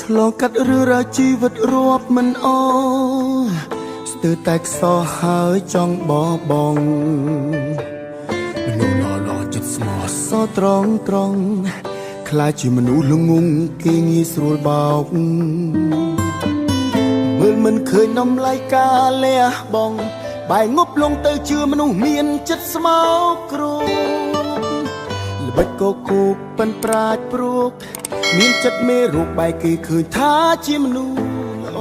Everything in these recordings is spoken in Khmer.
ឆ្លងកាត់រឿងរ៉ាវជីវិតរាប់មិនអស់ស្ទើរតែខ្សោះហើយចង់បបងមនុស្សល្អចិត្តស្មោះសរត្រង់ខ្លាចជាមនុស្សល្ងងគេងាយស្រួលបោកមើលមិនឃើញនំឡៃការលះបងបែងប់លងទៅជឿមនុស្សមានចិត្តស្មោកគ្រោកល្បិចកគូកប៉ិនប្រាជ្ញព្រួកមានចិត្តមេរូបបែកគេឃើញថាជាមនុស្សល្អ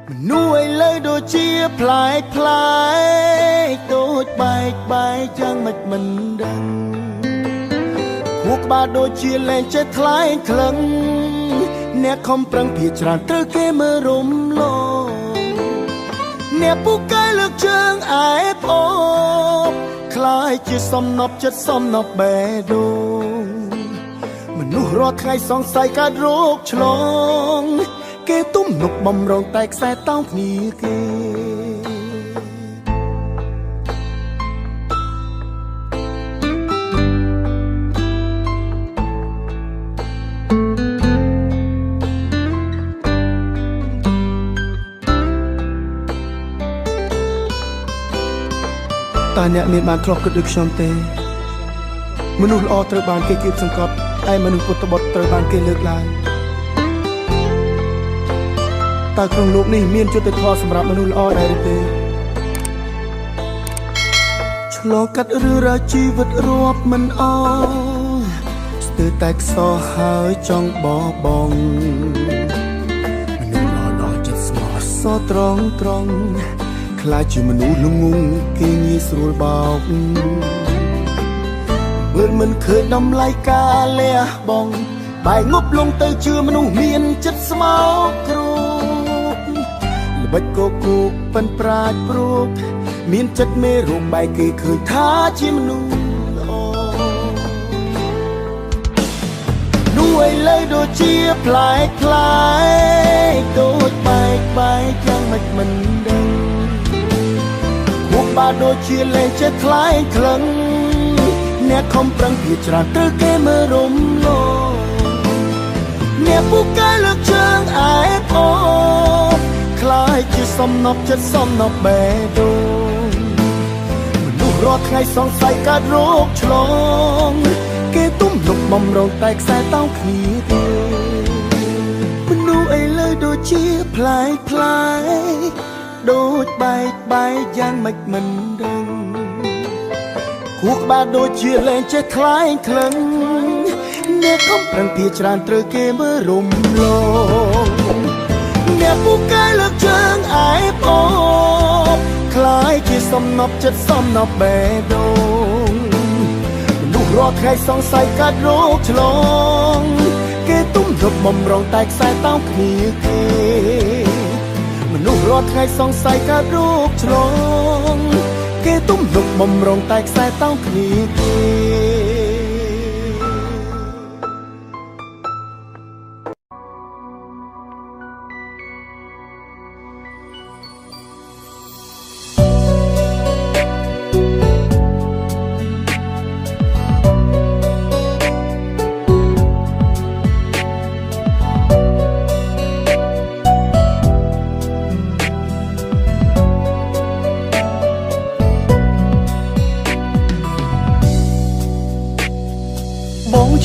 មនុស្សឥឡូវដូចជាប្លែកដូចបែកយ៉ាងមិនដឹងខួរក្បាលដូចជាលែងចេះថ្លែងក្លឹងអ្នកខំប្រឹងភាច្រើនត្រូវគេមើលរំលងអ្នកពូកែលើកជើងឯប្អូនคล้ายជាសំណប់ចិត្តសំណប់បេះដូងមនុស្សរាល់ថ្ងៃសង្ស័យកើតរោគឆ្លងគេទំនុកបំរុងតែខ្សែតោងគ្នាគេតើអ្នកមានបានធ្លាប់គិតដូចខ្ញុំទេមនុស្សល្អត្រូវបានគេគៀបសង្កត់តែមនុស្សពុតបុត្រត្រូវបានគេលើកឡើងតើក្នុងលោកនេះមានយុត្តិធម៌សម្រាប់មនុស្សល្អដែរឬទេឆ្លងកាត់រឿងរ៉ាវជីវិតរាប់មិនអស់ស្ទើរតែខ្សោះហើយចង់បបងមនុស្សល្អចិត្តស្មោះសរត្រង់ខ្លាចជាមនុស្សល្ងងគេងាយស្រួលបោកមើលមិនឃើញតម្លៃការលះបងបែងប់លងទៅជឿមនុស្សមានចិត្តស្មោកគ្រោកល្បិចកគូកប៉ិនប្រាជ្ញព្រួកមានចិត្តមេរូបបែកគេឃើញថាជាមនុស្សល្អនោះឥឡូវដូចជាប្លែកដូចបែកយ៉ាងមិនដឹងបាទដូចជាលែងចេះថ្លែងក្លឹងអ្នកខំប្រឹងភាច្រើនត្រូវគេមើលរំលងអ្នកពូកែលើកជើងឯប្អូនคล้ายជាសំណប់ចិត្តសំណប់បេះដូងមនុស្សរាល់ថ្ងៃសង្ស័យកើតរោគឆ្លងគេទំនុកបំរុងតែខ្សែតោងគ្នាទេមនុស្សឥឡូវដូចជាប្លែកដូចបែកយ៉ាងមិនដឹងខួរក្បាលដូចជាលែងចេះថ្លែងក្លឹងអ្នកខំប្រឹងភាច្រើនត្រូវគេមើលរំលងអ្នកពូកែលើកជើងឯប្អូនคล้ายជាសំណប់ចិត្តសំណប់បេះដូងមនុស្សរាល់ថ្ងៃសង្ស័យកើតរោគឆ្លងគេទំនុកបំរុងតែខ្សែតោងគ្នាគេមនុស្សរាល់ថ្ងៃសង្ស័យកើតរោគឆ្លងគេទំនុកបំរុងតែខ្សែតោងគ្នាគេ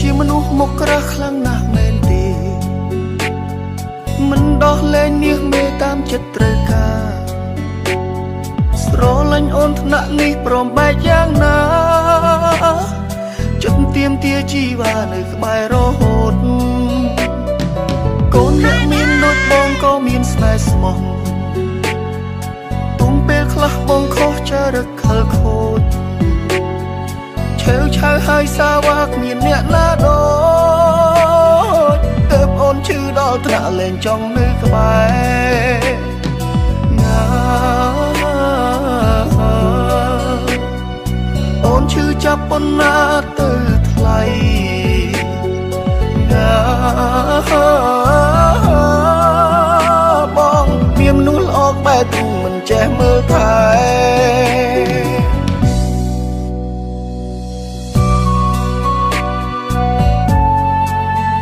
ជាមនុស្សមកក្រាស់ខ្លាំងណាស់មែនទេមិនដោះលែងមាសមេតាមចិត្តត្រូវការស្រលាញ់អូនថ្នាក់នេះព្រមបែកយ៉ាងណាចិត្តទៀមទាជីវ៉ានៅក្បែររហូតកូនអ្នកមានដូចបងក៏មានស្នេហ៍ស្មោះទុំពេលខ្លះបងខុសចរិតខលខូចឆៅហើយសាវ៉ាគ្មានអ្នកណាដូចទើបអូនឈឺដល់ថ្នាក់លែងចង់នៅក្បែរណាអូនឈឺចាប់ប៉ុណ្ណាទៅថ្លៃណាបងមានមនុស្សល្អបែបទូមិនចេះមើលថែ អ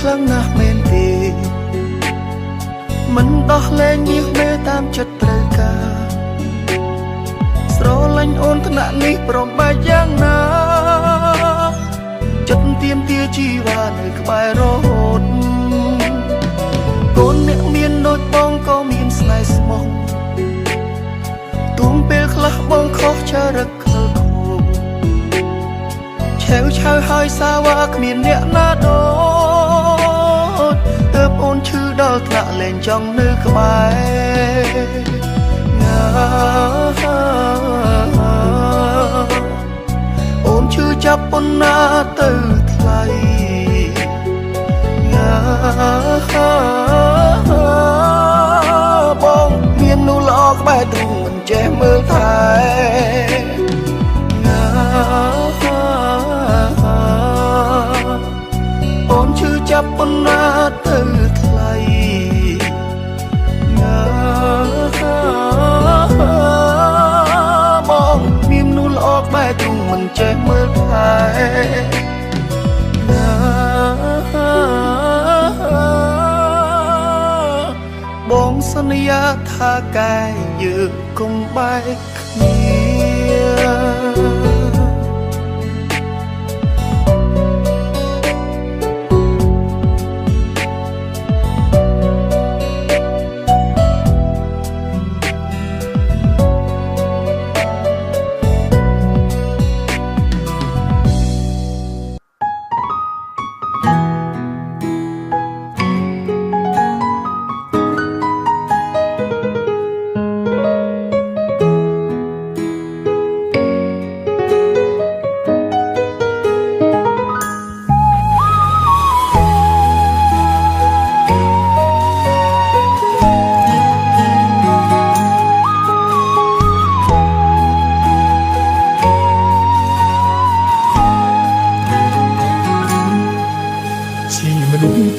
ខ្លាំងណាស់មែនទេមិនដោះលែងញៀសមេតាមចិត្តត្រូវការស្រឡាញ់អូនថ្នាក់នេះប្រំបែកយ៉ាងណាចិត្តទៀមទាជីវ៉ានៅក្បែររហូតកូនអ្នកមានដូចបងក៏មានស្នេហ៍ស្មោះទូមពេលខ្លះបងខុសចរិតខលខូឆាវឆាវហើយសាវ៉ាគ្មានអ្នកណាដូចទើបអូនឈឺដល់ថ្នាក់លែងចង់នៅក្បែរអូនឈឺចាប់ប៉ុណ្ណាទៅថ្លៃបងមាននូល្អក្បែរទ្រូងមិនចេះមើលថែអូនឈឺចាប់ប៉ុណ្ណាទៅថ្លៃបងមាននូល្អក្បែរទ្រូងមិនចេះមើលថែបងសន្យាថាកាយយើងកុំបែកគ្នា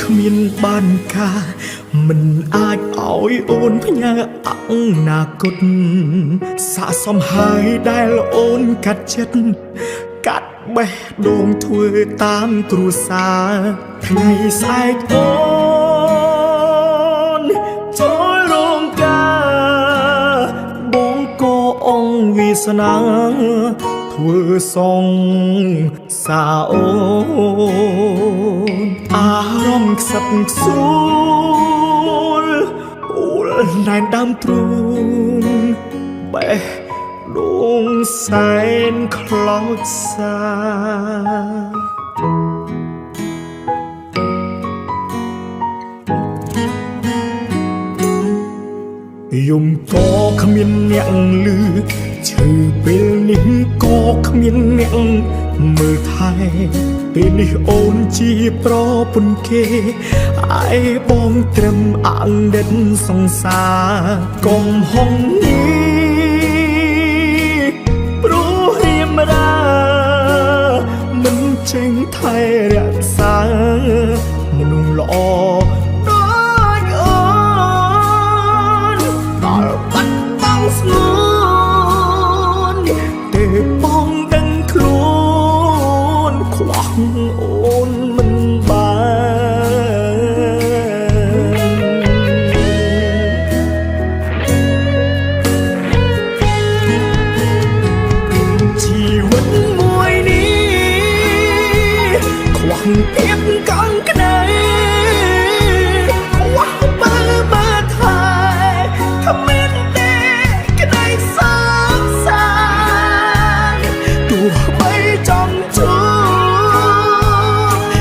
គ្មានបានការមិនអាចឲ្យអូនផ្ញើអនាគតស័កសមហើយដែលអូនកាត់ចិត្តកាត់បេះដូងធ្វើតាមគ្រួសារថ្ងៃស្អែកអូនចូលរោងការបងក៏អងវាសនាធ្វើសងសាអូនអារម្មណ៍ខ្សឹបខ្សួលអូលណែនដើមទ្រូងបេះដូងសែនខ្លោចសាយំក៏គ្មានអ្នកលឺឈឺពេលនេះក៏គ្មានអ្នកមើលថែពេលនេះអូនជាប្រពន្ធគេឯបងត្រឹមអង្ដិតសង្សារកុំហងនេះព្រោះរៀមរាមិនចេញថែរក្សាមនុស្សល្អដូចអូនដល់បាត់បង់ស្ងួនទេបងដឹងខ្លួនខ្វះអូនមិនបានជីវិតមួយនេះខ្វះភាពកង់ក្ដីខ្វះបើថែគ្មានទេក្ដីសងសាទោះបីចង់ជួ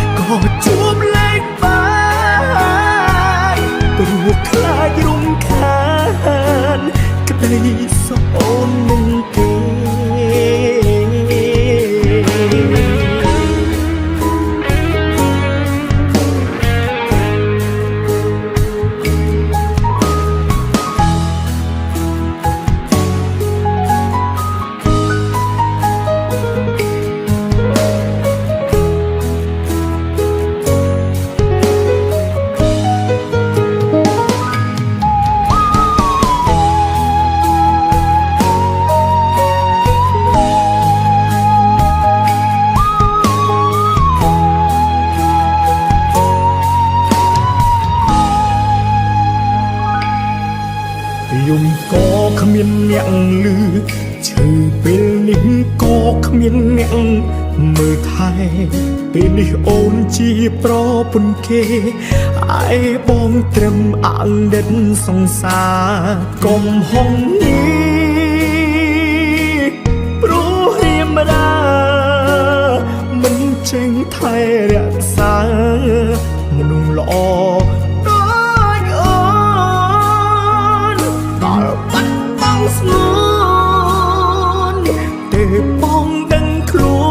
បក៏ជួបលែងបានព្រោះខ្លាចរំខានក្ដីសអូននឹងគេ លឺឈឺពេលនេះក៏គ្មានអ្នកមើលថែពេលនេះអូនជាប្រពន្ធគេឯបងត្រឹមអណ្ឌិតសង្សារកុំហងនេះព្រោះរៀមរាមិនចេញថែរក្សាមនុស្សល្អដូចអូនដល់បាត់បង់ស្ងួនទេបងដឹងខ្លួ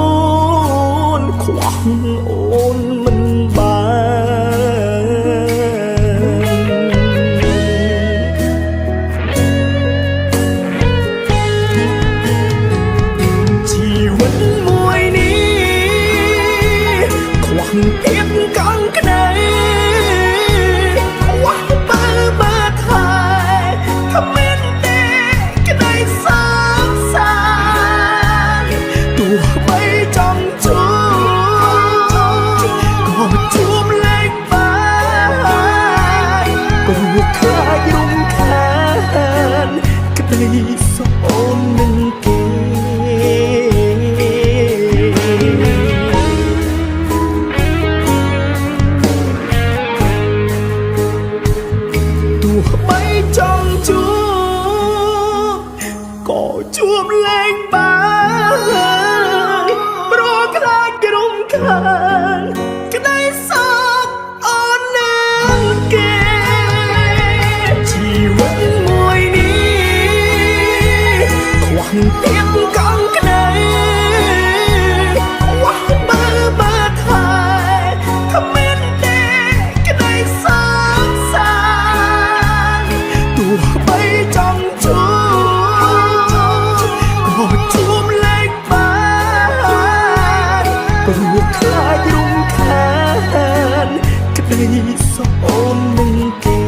នខ្វះអូនមិនបានជីវិតមួយនេះខ្វះភាពកង់ក្ដីខ្វះបើបាត់ហើយគ្មានទេក្ដីសោកសានទោះបីចង់ជួបក៏ជួបលែងបានព្រោះខ្លាចរំខានក្ដីសោកអូននឹងគេចង់ជួបក៏ជួបលែងបានព្រោះខ្លាចរំខានក្ដីសោកអូននឹងគេជីវិតមួយនេះខ្វះភាពកង់ក្ដីខ្វះបើបាត់ហើយគ្មានទេក្ដីសោកសាទោះបីចង់ជួបក៏ជួបលែងបានព្រោះខ្លាចរំខានក្ដីសោកអូននឹងគេ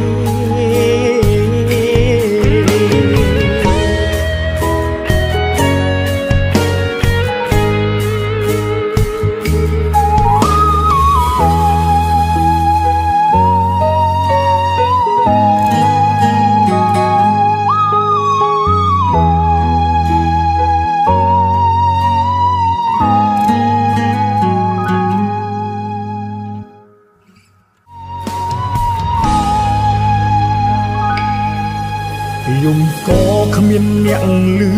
យំក៏គ្មានអ្នកលឺ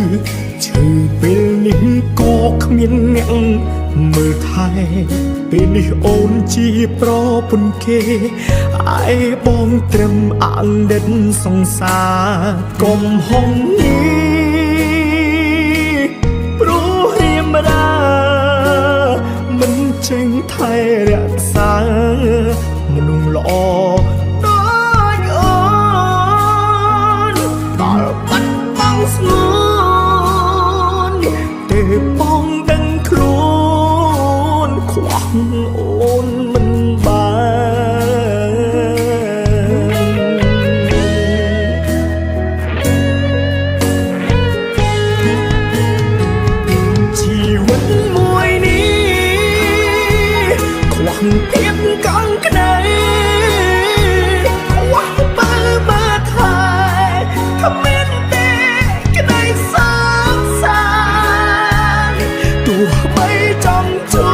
ឈឺពេលនេះក៏គ្មានអ្នកមើលថែពេលនេះអូនជាប្រពន្ធគេឯបងត្រឹមអណ្ឌិតសង្សារកុំហងនេះព្រោះរៀមរាមិនចេញថែរក្សាមនុស្សល្អដូចអូនដល់បាត់បង់ស្ងួនទេបងដឹងខ្លួនខ្វះអូនមិនបានជីវិតមួយនេះខ្វះភាពកង់ក្ដីខ្វះបើបាត់ហើយគ្មានទេក្ដីសោកសាទោះបីចង់ជួ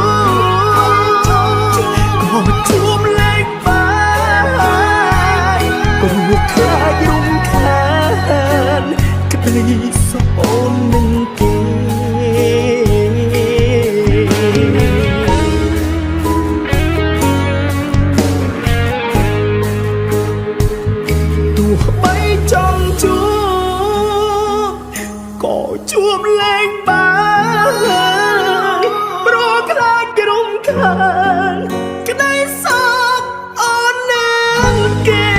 បក៏ជួបលែងបានព្រោះខ្លាចរំខានក្ដីសោកអូននឹងគេទោះបីចង់ជួបក៏ជួបលែងបានព្រោះខ្លាចរំខានក្ដីសោកអូននឹងគេ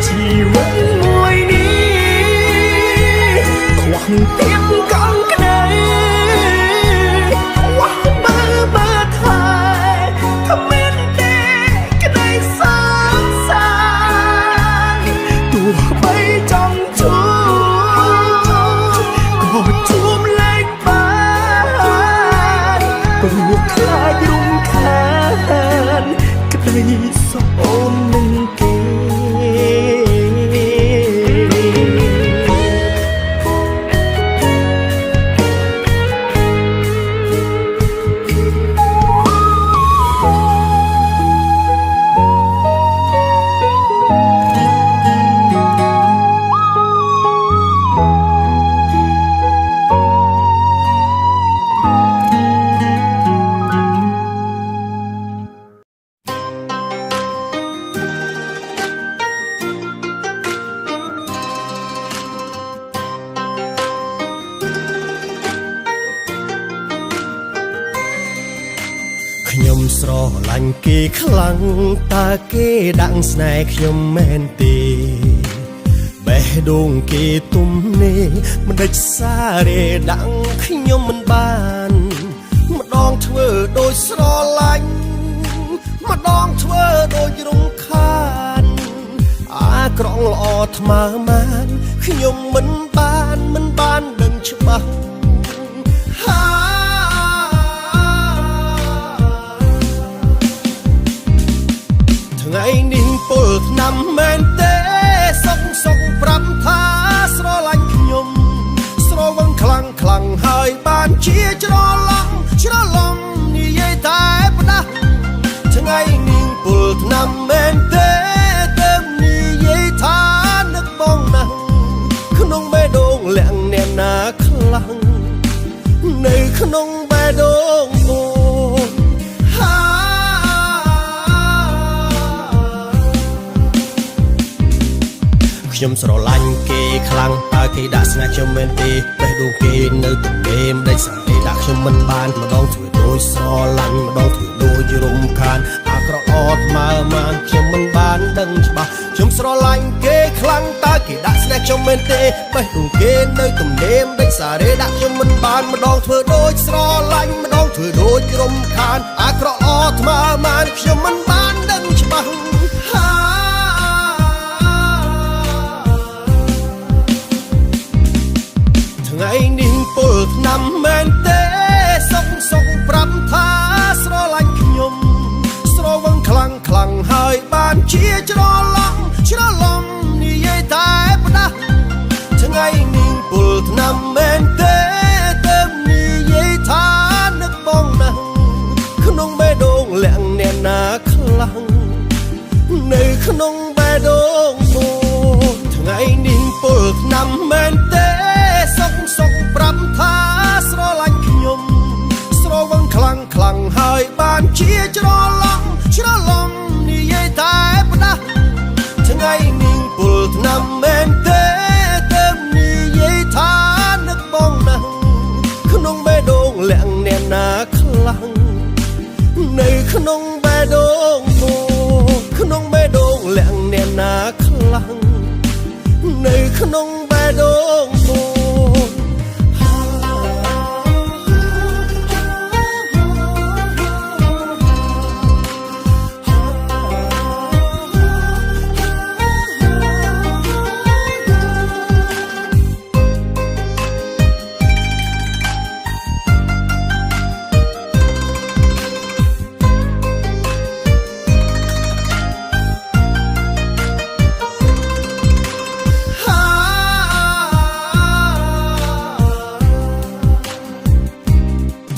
ជីវិតមួយនេះខ្វះភាពកង់ក្ដីខ្វះបើបាត់ហើយគ្មានទេក្ដីសោកសាទោះបីចង់ជួបក៏ជួបលែងបានព្រោះខ្លាច ស្រឡាញ់គេខ្លាំងតើគេដាក់ស្នេហ៍ខ្ញុំមែនទេបេះដូងគេទុំនេះមិនដេចសារេដាក់ខ្ញុំមិនបានម្ដងធ្វើដូចស្រឡាញ់ម្ដងធ្វើដូចរំខានអាក្រងល្អថ្មើរម៉ានខ្ញុំមិនបានដឹងច្បាស់ថ្ងៃនេះពលឆ្នាំមែនទេសុកប្រាប់ថាស្រឡាញ់ខ្ញុំស្រវឹងខ្លាំងហើយបានជាច្រឡំនិយាយតែផ្ដាស់ថ្ងៃនេះពលឆ្នាំមែនទេទៅនិយាយថានឹកបងណាស់ក្នុងបេះដូងលាក់អ្នកណាខ្លាំងនៅក្នុងបេះដូងអូនខ្ញុំស្រឡាញ់គេខ្លាំងតើគេដាក់ស្នេហ៍ខ្ញុំមែនទេបេះដូងគេនៅតែគេមិនដេចសារទេដាក់ខ្ញុំមិនបានម្ដងធ្វើដូចស្រឡាញ់ម្ដងធ្វើដូចរំខានអាក្រក់អត់ម៉ើម៉ានខ្ញុំមិនបានដឹងច្បាស់ខ្ញុំស្រឡាញ់គេខ្លាំងតើគេដាក់ស្នេហ៍ខ្ញុំមែនទេបេះដូងគេនៅទំនេមដេចសារេដាក់ខ្ញុំមិនបានម្ដងធ្វើដូចស្រឡាញ់ម្ដងធ្វើដូចរំខានអាក្រក់អត់ម៉ើម៉ានខ្ញុំមិនបានដឹងច្បាស់ថ្ងៃនេះពលឆ្នាំមែនទេសុកប្រាប់ថាស្រឡាញ់ខ្ញុំស្រវឹងខ្លាំងហើយបានជាច្រឡំនិយាយតែផ្ដាស់ថ្ងៃនេះពលឆ្នាំមែនទេទៅនិយាយថានឹកបងណាស់ក្នុងបេះដូងលាក់អ្នកណាខ្លាំងនៅក្នុងបេះដូងអូនថ្ងៃនេះពលឆ្នាំមែនទេសុកប្រាប់ថាស្រឡាញ់ខ្ញុំស្រវឹងខ្លាំងហើយបានជាច្រឡំនិយាយតែផ្ដាស់ថ្ងៃនេះពលឆ្នាំមែនទេទៅនិយាយថានឹកបងណាស់ក្នុងបេះដូងលាក់អ្នកណាខ្លាំងនៅក្នុងបេះដូងអូក្នុងបេះដូងលាក់អ្នកណាខ្លាំងនៅក្នុងបេះដូងអូ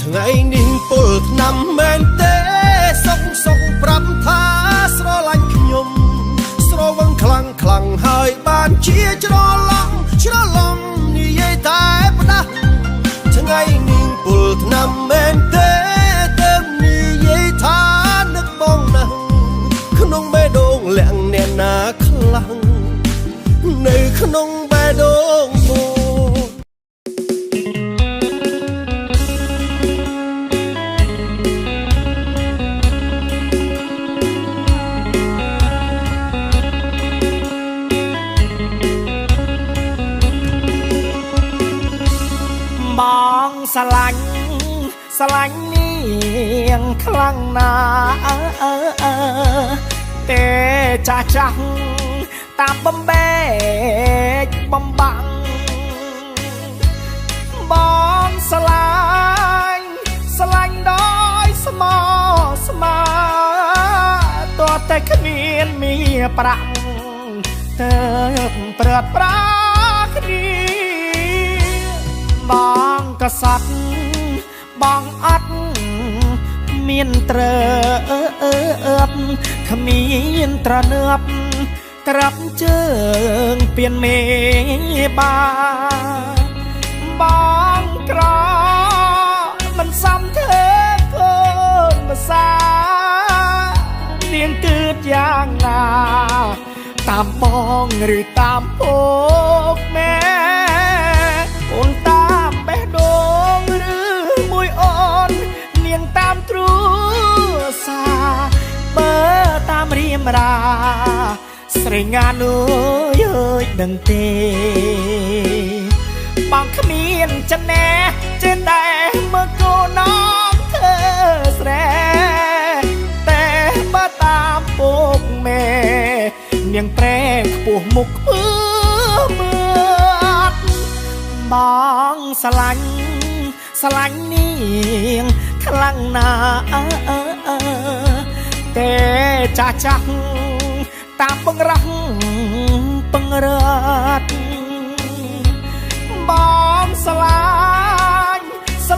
ថ្ងៃនេះពលឆ្នាំមែនទេសុកប្រាប់ថាស្រឡាញ់ខ្ញុំស្រវឹងខ្លាំងហើយបានជាច្រឡំនិយាយតែផ្ដាស់ថ្ងៃនេះពលឆ្នាំមែនទេទៅនិយាយថានឹកបងណាស់ក្នុងបេះដូងលាក់អ្នកណាខ្លាំងនៅក្នុងបេះដូងអូបងស្រឡាញ់នាងខ្លាំងណាស់ទេចាស់តាមបំបែកបំបាំងបងស្រឡាញ់ដោយស្មោស្មាតើតែគ្មានមានប្រាក់ទៅព្រាត់ប្រាគ្នាបងក៏សត់បងអត់មានត្រើគ្មានត្រនើបត្រាប់ជើងពៀនមេបាបងក្រមិនសំធ្វើកូនភាសានាងគិតយ៉ាងណាតាមបងឬតាមពុកម៉ែអូនតាមបេះដូងឬមួយអូននាងតាមទ្រូសា ស្រីងានអើយអើយដឹងទេបងគ្មានចំណេះចេះតែមើលកូនน้องเธอស្រែតែបើតាមពុកមេនាងប្រែខ្ពស់មុខខ្ពើមើលបងស្រឡាញ់នាងខ្លាំងណាស់តែចាស់តាមពង្រឹងពង្រាត់បងស្រ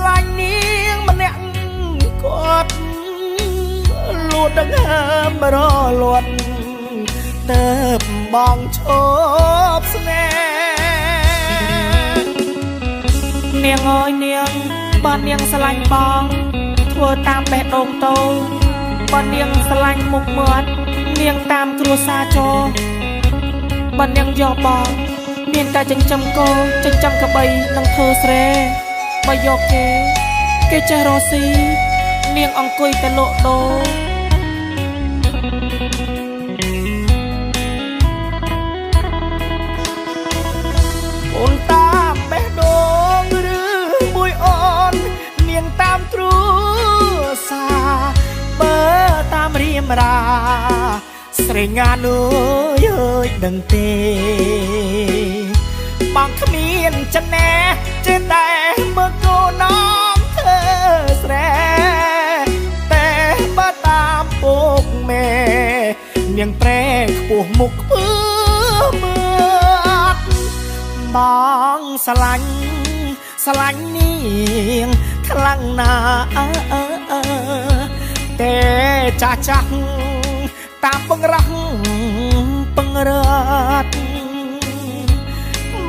ឡាញ់នាងម្នាក់គាត់លួចដង្ហើមរលត់ទៅបងឈប់ស្នេហ៍នាងអើយនាងបើនាងស្រឡាញ់បងធ្វើតាមបេះដូងតូចបើនាងស្រឡាញ់មុខមាត់នាងតាមគ្រួសារចូលបើនាងយកបងមានតែចិញ្ចឹមគោចិញ្ចឹមក្របីនិងធ្វើស្រែបើយកគេចេះរកស៊ីនាងអង្គុយតែលក់ដូរអូនតាមបេះដូងឬមួយអូននាងតាមគ្រួសារបើតាមរៀមរាស្រីងានអើយអើយដឹងទេបងគ្មានចំណេះចេះតែមើលកូនน้องเธอស្រែតែបើតាមពុកមេនាងប្រែខ្ពស់មុខខ្ពើមើលបងស្រឡាញ់នាងខ្លាំងណាស់តែចាស់តាមពង្រឹងពង្រាត់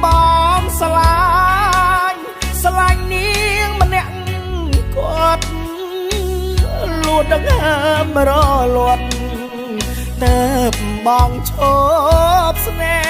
បងស្រឡាញ់នាងម្នាក់គាត់លួចដង្ហើមរលត់ទៅបងឈប់ស្នេហ៍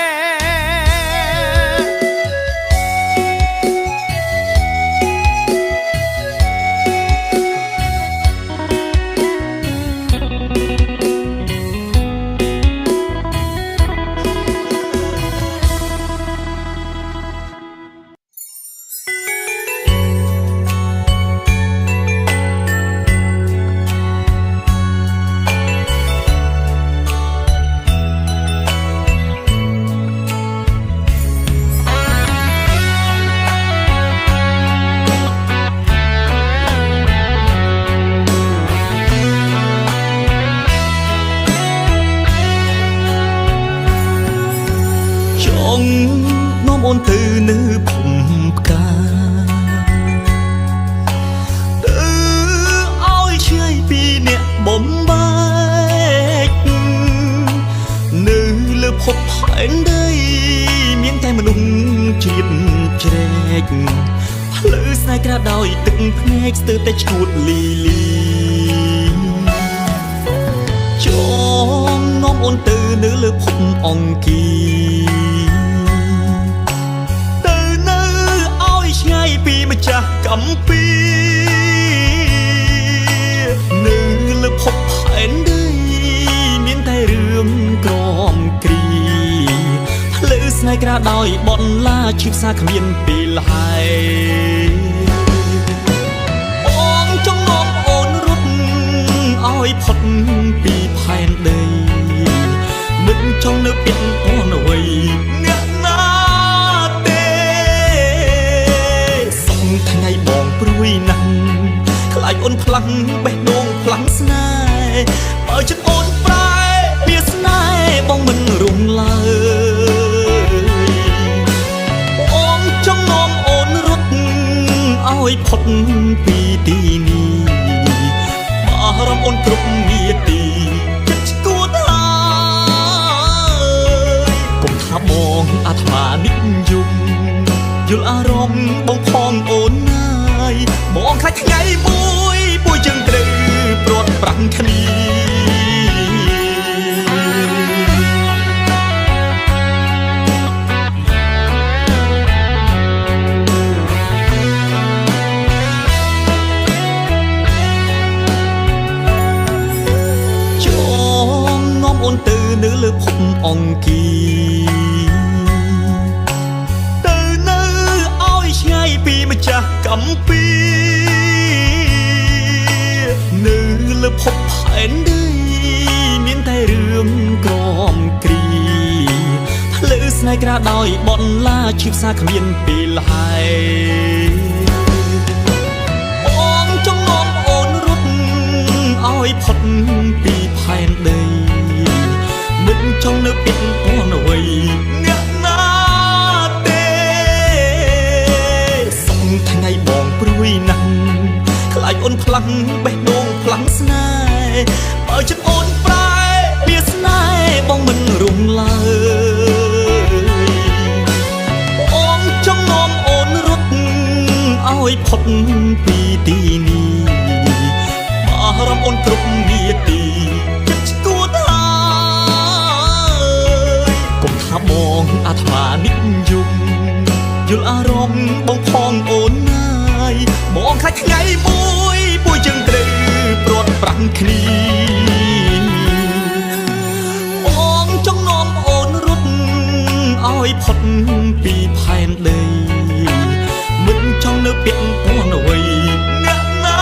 នាំអូនទៅនៅភូមិផ្កាទៅឲ្យឆ្ងាយពីអ្នកបំបែកនៅលើភពផែនដីមានតែមនុស្សជ្រៀតជ្រែកផ្លូវស្នេហ៍ក្រាបដោយទឹកភ្នែកស្ទើរតែឈួតលីចំនាំអូនទៅនៅលើភពអង្គាឆ្ងាយពីម្ចាស់កម្ពីនៅលើភពផែនដីមានតែរឿងក្រំគ្រីផ្លូវស្នេហ៍ក្រាដោយបនឡាឈឺផ្សាគ្មានពេលហើយបងចង់នាំអូនរត់ឲ្យផុតពីផែនដីមិនចង់នៅពាក់ព័ន្ធអ្វីអ្នកណាថ្ងៃបងព្រួយណាស់ខ្លាចអូនផ្លាំងបេះដូងផ្លាំងស្នេហ៍បើចិត្តអូនប្រែវាស្នេហ៍បងមិនរំឡើយបងចង់នាំអូនរត់ឲ្យផុតពីទីនេះបារម្ភអូនគ្រប់នាទីចិត្តស្គួតហើយកុំថាបងអាត្មានិយមយល់អារម្មណ៍បងផងអូនណាយបងខ្លាចថ្ងៃមួយពួយជើងត្រូវព្រាត់ប្រាំងគ្នាចងនាំអូនទៅ នៅលើភពអង្គាទៅនៅឲ្យឆ្ងាយពីម្ចាស់កម្ពីនៅលើភពផែនដីមានតែរឿងក្រំគ្រីផ្លូវស្នេហ៍ក្រាដោយបនឡាឈឺផ្សាគ្មានពេលហើយបងចង់នាំអូនរត់ឲ្យផុតពីផែនដីមិនចង់នៅពីពណ៌អ្វីអ្នកណាទេសងថ្ងៃបងព្រួយណាស់ខ្លាចអូនផ្លាំងបេះដូងផ្លាំងស្នេហ៍បើចិត្តអូនប្រែវាស្នេហ៍បងមិនរំឡើយបងចង់នាំអូនរត់ឲ្យផុតពីទីនេះបារម្ភអូនគ្រប់នាទីចិត្តស្គួតហើយកុំថាបងអាត្មានិយមយល់អារម្មណ៍បងផងអូនណាយបងខាច់ថ្ងៃមួយពួយជើងត្រូវព្រាត់ប្រាំងគ្នាបងចង់នាំអូនរត់ឲ្យផុតពីផែនដីមិនចង់នៅពាក់ព័ន្ធអ្វីអ្នកណា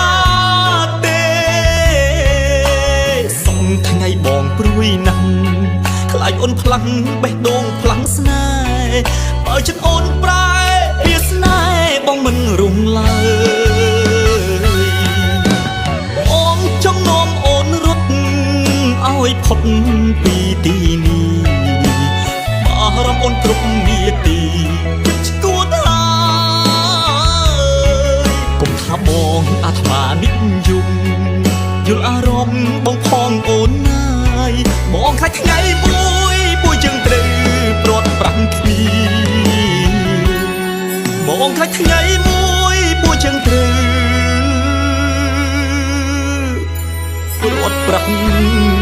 ទេសងថ្ងៃបងព្រួយណាស់ខ្លាចអូនផ្លាំងបេះដូងផ្លាំងស្នេហ៍បើចិត្តអូនប្រែវាស្នេហ៍បងមិនរំឡើយបងចង់នាំអូនរត់ឲ្យផុតពីទីនេះបារម្ភអូនគ្រប់នាទីចិត្តស្គួតហើយកុំថាបងអាត្មានិយមយល់អារម្មណ៍បងផងអូនណាយបងខាច់ថ្ងៃមួយពួយជើងត្រូវព្រាត់ប្រាំងគ្នាបងខាច់ថ្ងៃមួយពួយជើងត្រូវព្រាត់ប្រាំងគ្នា